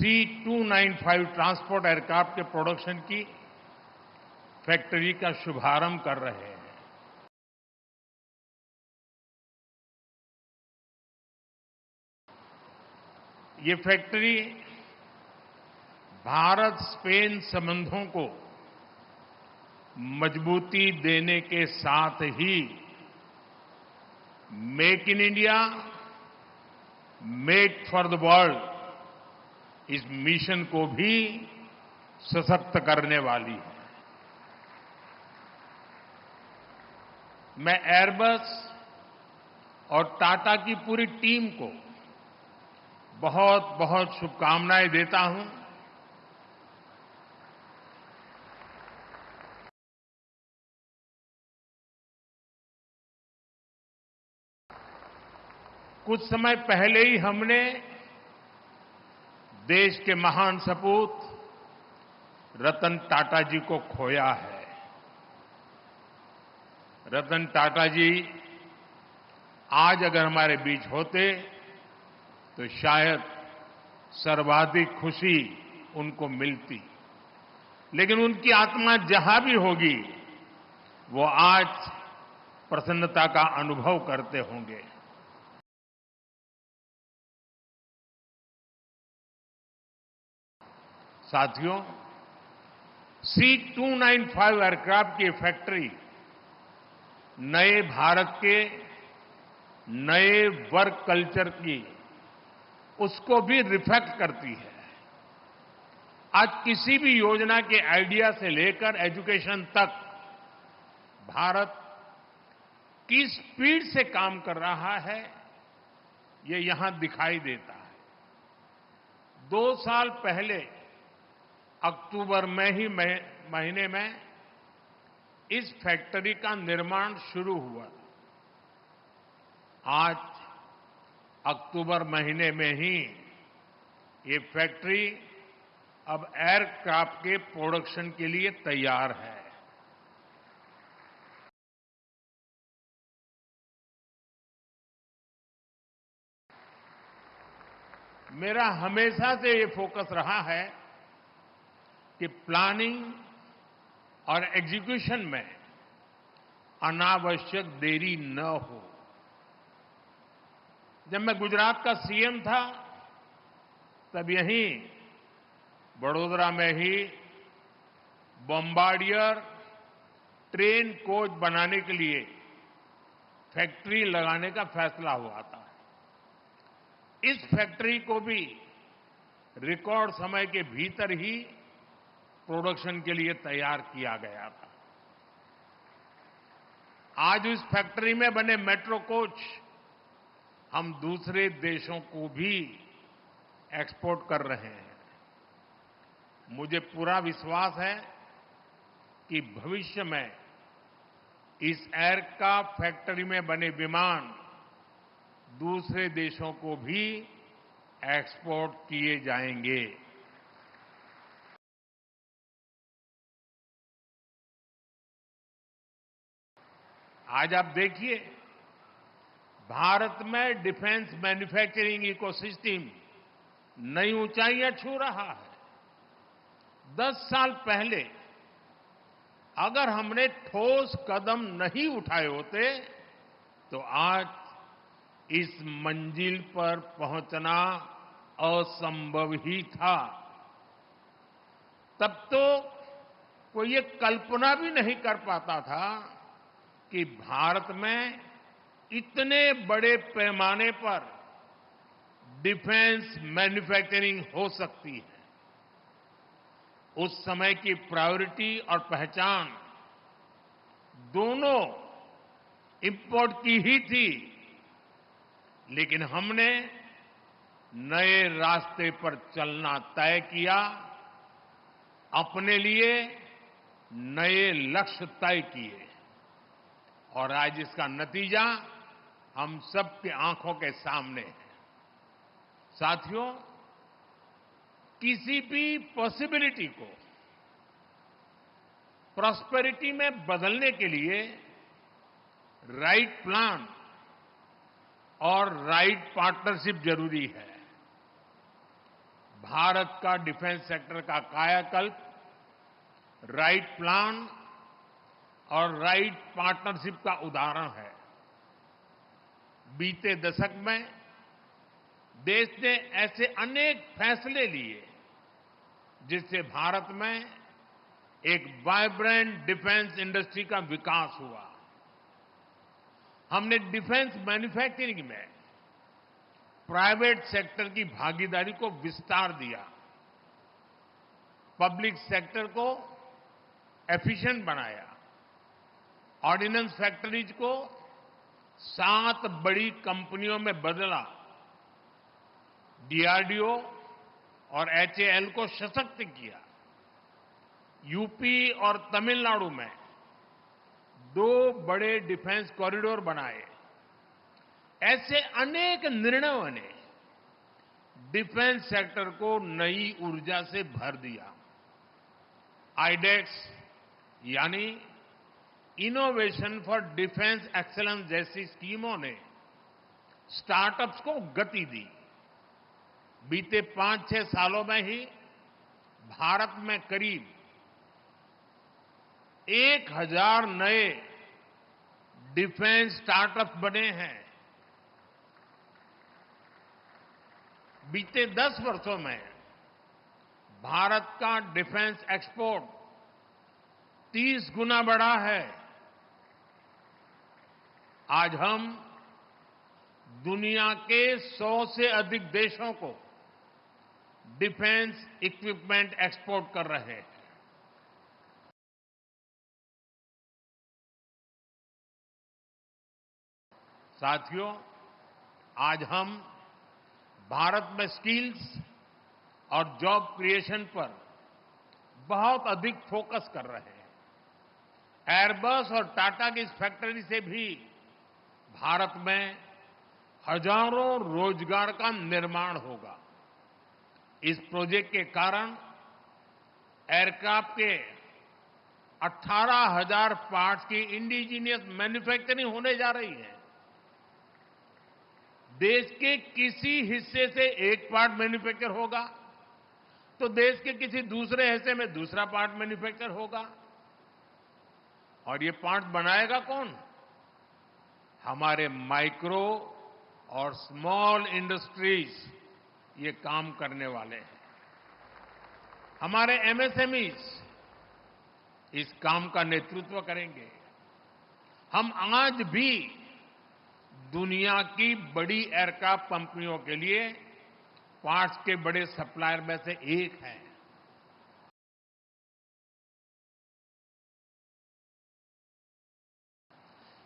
C295 transport aircraft के production की factory का शुभारंभ कर रहे हैं। ये फैक्ट्री भारत स्पेन संबंधों को मजबूती देने के साथ ही make in India, make for the world इस मिशन को भी सशक्त करने वाली है। मैं एयरबस और टाटा की पूरी टीम को बहुत बहुत शुभकामनाएं देता हूं। कुछ समय पहले ही हमने देश के महान सपूत रतन टाटा जी को खोया है। रतन टाटा जी आज अगर हमारे बीच होते तो शायद सर्वाधिक खुशी उनको मिलती, लेकिन उनकी आत्मा जहां भी होगी वो आज प्रसन्नता का अनुभव करते होंगे। साथियों, C295 एयरक्राफ्ट की फैक्ट्री नए भारत के नए वर्क कल्चर की उसको भी रिफ्लेक्ट करती है। आज किसी भी योजना के आइडिया से लेकर एजुकेशन तक भारत किस स्पीड से काम कर रहा है ये यहां दिखाई देता है। 2 साल पहले अक्टूबर में ही महीने में इस फैक्ट्री का निर्माण शुरू हुआ। आज अक्टूबर महीने में ही ये फैक्ट्री अब एयरक्राफ्ट के प्रोडक्शन के लिए तैयार है। मेरा हमेशा से ये फोकस रहा है कि प्लानिंग और एग्जीक्यूशन में अनावश्यक देरी न हो। जब मैं गुजरात का सीएम था तब यहीं बड़ोदरा में ही बॉम्बार्डियर ट्रेन कोच बनाने के लिए फैक्ट्री लगाने का फैसला हुआ था। इस फैक्ट्री को भी रिकॉर्ड समय के भीतर ही प्रोडक्शन के लिए तैयार किया गया था। आज इस फैक्ट्री में बने मेट्रो कोच हम दूसरे देशों को भी एक्सपोर्ट कर रहे हैं। मुझे पूरा विश्वास है कि भविष्य में इस एयरक्राफ्ट फैक्ट्री में बने विमान दूसरे देशों को भी एक्सपोर्ट किए जाएंगे। आज आप देखिए, भारत में डिफेंस मैन्युफैक्चरिंग इकोसिस्टम नई ऊंचाइयां छू रहा है। 10 साल पहले अगर हमने ठोस कदम नहीं उठाए होते तो आज इस मंजिल पर पहुंचना असंभव ही था। तब तो कोई ये कल्पना भी नहीं कर पाता था कि भारत में इतने बड़े पैमाने पर डिफेंस मैन्युफैक्चरिंग हो सकती है। उस समय की प्रायोरिटी और पहचान दोनों इंपोर्ट की ही थी, लेकिन हमने नए रास्ते पर चलना तय किया, अपने लिए नए लक्ष्य तय किए और आज इसका नतीजा हम सबकी आंखों के सामने है। साथियों, किसी भी पॉसिबिलिटी को प्रॉस्पेरिटी में बदलने के लिए राइट प्लान और राइट पार्टनरशिप जरूरी है। भारत का डिफेंस सेक्टर का कायाकल्प राइट प्लान और राइट पार्टनरशिप का उदाहरण है। बीते दशक में देश ने ऐसे अनेक फैसले लिए जिससे भारत में एक वाइब्रेंट डिफेंस इंडस्ट्री का विकास हुआ। हमने डिफेंस मैन्युफैक्चरिंग में प्राइवेट सेक्टर की भागीदारी को विस्तार दिया, पब्लिक सेक्टर को एफिशिएंट बनाया, ऑर्डिनेंस फैक्ट्रीज को 7 बड़ी कंपनियों में बदला, डीआरडीओ और एचएएल को सशक्त किया, यूपी और तमिलनाडु में 2 बड़े डिफेंस कॉरिडोर बनाए। ऐसे अनेक निर्णयों ने डिफेंस सेक्टर को नई ऊर्जा से भर दिया। आईडेक्स यानी इनोवेशन फॉर डिफेंस एक्सीलेंस जैसी स्कीमों ने स्टार्टअप्स को गति दी। बीते 5-6 सालों में ही भारत में करीब 1000 नए डिफेंस स्टार्टअप्स बने हैं। बीते 10 वर्षों में भारत का डिफेंस एक्सपोर्ट 30 गुना बढ़ा है। आज हम दुनिया के 100 से अधिक देशों को डिफेंस इक्विपमेंट एक्सपोर्ट कर रहे हैं। साथियों, आज हम भारत में स्किल्स और जॉब क्रिएशन पर बहुत अधिक फोकस कर रहे हैं। एयरबस और टाटा की इस फैक्ट्री से भी भारत में हजारों रोजगार का निर्माण होगा। इस प्रोजेक्ट के कारण एयरक्राफ्ट के 18,000 पार्ट्स की इंडिजीनियस मैन्युफैक्चरिंग होने जा रही है। देश के किसी हिस्से से एक पार्ट मैन्युफैक्चर होगा तो देश के किसी दूसरे हिस्से में दूसरा पार्ट मैन्युफैक्चर होगा। और ये पार्ट बनाएगा कौन? हमारे माइक्रो और स्मॉल इंडस्ट्रीज ये काम करने वाले हैं। हमारे एमएसएमईज इस काम का नेतृत्व करेंगे। हम आज भी दुनिया की बड़ी एयरक्राफ्ट कंपनियों के लिए पार्ट्स के बड़े सप्लायर में से एक है।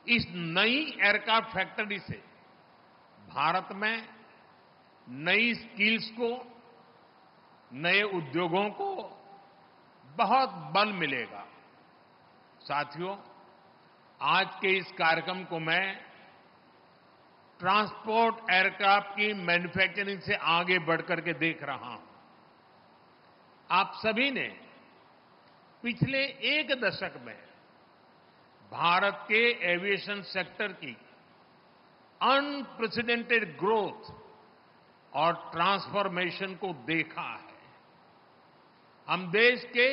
इस नई एयरक्राफ्ट फैक्ट्री से भारत में नई स्किल्स को, नए उद्योगों को बहुत बल मिलेगा। साथियों, आज के इस कार्यक्रम को मैं ट्रांसपोर्ट एयरक्राफ्ट की मैन्युफैक्चरिंग से आगे बढ़कर के देख रहा हूं। आप सभी ने पिछले 1 दशक में भारत के एविएशन सेक्टर की अनप्रेसिडेंटेड ग्रोथ और ट्रांसफॉर्मेशन को देखा है। हम देश के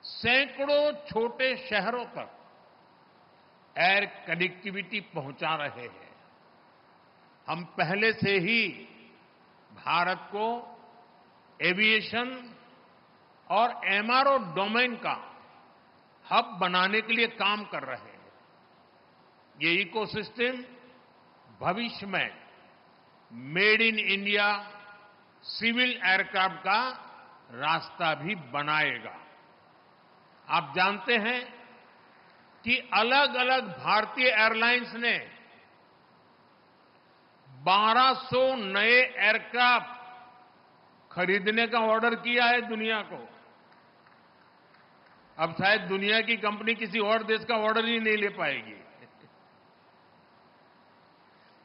सैकड़ों छोटे शहरों तक एयर कनेक्टिविटी पहुंचा रहे हैं। हम पहले से ही भारत को एविएशन और एमआरओ डोमेन का हब बनाने के लिए काम कर रहे हैं। ये इकोसिस्टम भविष्य में made in India civil aircraft का रास्ता भी बनाएगा। आप जानते हैं कि अलग अलग भारतीय एयरलाइंस ने 1200 नए एयरक्राफ्ट खरीदने का ऑर्डर किया है दुनिया को। अब शायद दुनिया की कंपनी किसी और देश का ऑर्डर ही नहीं ले पाएगी।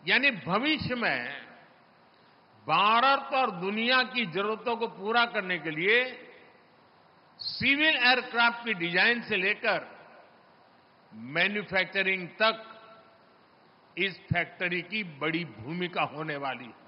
यानी भविष्य में भारत और दुनिया की जरूरतों को पूरा करने के लिए सिविल एयरक्राफ्ट की डिजाइन से लेकर मैन्युफैक्चरिंग तक इस फैक्ट्री की बड़ी भूमिका होने वाली है।